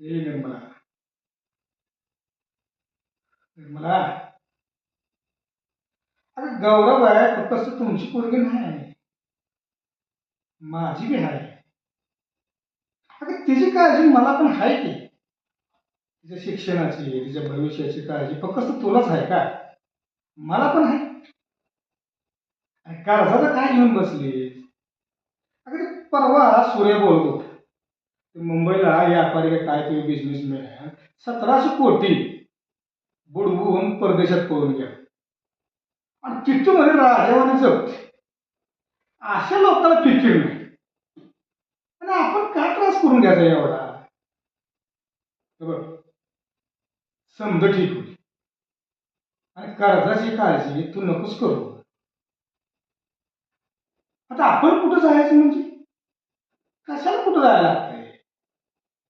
ए निर्मला, निर्मला, अगं गौरव आहे फक्त तुमची पोरगी नाही, माझी बी आहे. अगं तिची काळजी मला पण आहे की. तिच्या शिक्षणाची, तिच्या भविष्याची काळजी फक्त तुलाच आहे का? मला पण आहे. आणि कर्जाचं काय घेऊन बसली? अगं ते परवा सूर्य बोलत होता. ते मुंबईला व्यापारी का काय ते बिझनेसमॅन 1700 कोटी बुडवून परदेशात पळून गेला आणि तिथून मध्ये राजावाने जगते. अशा लोकांना फिकीर नाही. आणि आपण का त्रास करून घ्यायचा एवढा? हे बघ, समज ठीक होती आणि कर्जाची काळजी तू नकोच करू. आता आपण कुठं जायचं म्हणजे? कशाला कुठं जायला लागतंय?